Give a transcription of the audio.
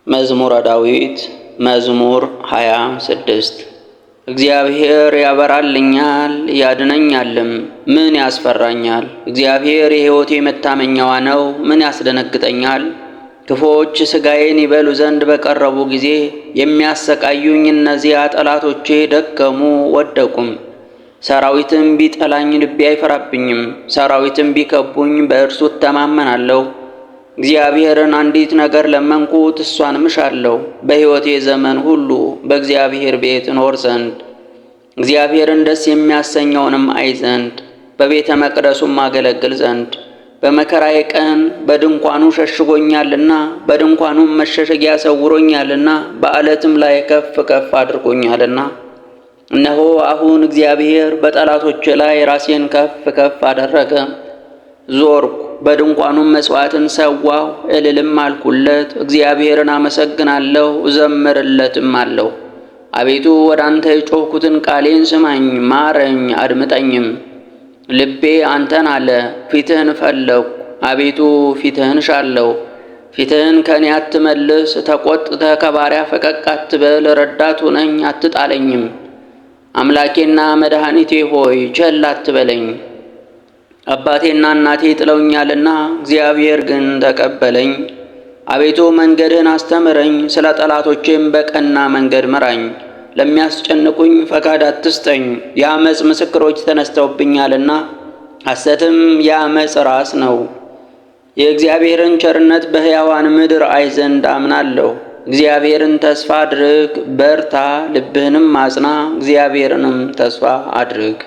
መዝሙረ ዳዊት መዝሙር 26 እግዚአብሔር ያበራልኛል ያድነኛልም፣ ምን ያስፈራኛል? እግዚአብሔር የሕይወቴ መታመኛዋ ነው፣ ምን ያስደነግጠኛል? ክፉዎች ሥጋዬን ይበሉ ዘንድ በቀረቡ ጊዜ የሚያሰቃዩኝ እነዚያ ጠላቶቼ ደከሙ ወደቁም። ሰራዊትም ቢጠላኝ ልቤ አይፈራብኝም፣ ሰራዊትም ቢከቡኝ በእርሱ እተማመናለሁ። እግዚአብሔርን አንዲት ነገር ለመንኩት፣ እሷንም እሻለሁ፣ በሕይወቴ ዘመን ሁሉ በእግዚአብሔር ቤት እኖር ዘንድ፣ እግዚአብሔርን ደስ የሚያሰኘውንም አይ ዘንድ፣ በቤተ መቅደሱም አገለግል ዘንድ። በመከራዬ ቀን በድንኳኑ ሸሽጎኛልና፣ በድንኳኑም መሸሸጊያ ሰውሮኛልና፣ በዓለትም ላይ ከፍ ከፍ አድርጎኛልና። እነሆ አሁን እግዚአብሔር በጠላቶቼ ላይ ራሴን ከፍ ከፍ አደረገ። ዞርኩ፣ በድንኳኑም መሥዋዕትን ሰዋሁ፣ እልልም አልኩለት። እግዚአብሔርን አመሰግናለሁ እዘምርለትም አለሁ። አቤቱ ወደ አንተ የጮኽኩትን ቃሌን ስማኝ፣ ማረኝ አድምጠኝም። ልቤ አንተን አለ፣ ፊትህን ፈለግሁ። አቤቱ ፊትህን ሻለሁ። ፊትህን ከእኔ አትመልስ፣ ተቈጥተህ ከባሪያ ፈቀቅ አትበል። ረዳት ሁነኝ አትጣለኝም። አምላኬና መድኃኒቴ ሆይ ቸል አትበለኝ። አባቴና እናቴ ጥለውኛልና እግዚአብሔር ግን ተቀበለኝ። አቤቱ መንገድህን አስተምረኝ፣ ስለ ጠላቶቼም በቀና መንገድ ምራኝ። ለሚያስጨንቁኝ ፈቃድ አትስጠኝ። የዓመፅ ምስክሮች ተነስተውብኛልና ሐሰትም የዓመፅ ራስ ነው። የእግዚአብሔርን ቸርነት በሕያዋን ምድር አይ ዘንድ አምናለሁ። እግዚአብሔርን ተስፋ አድርግ፣ በርታ፣ ልብህንም አጽና፣ እግዚአብሔርንም ተስፋ አድርግ።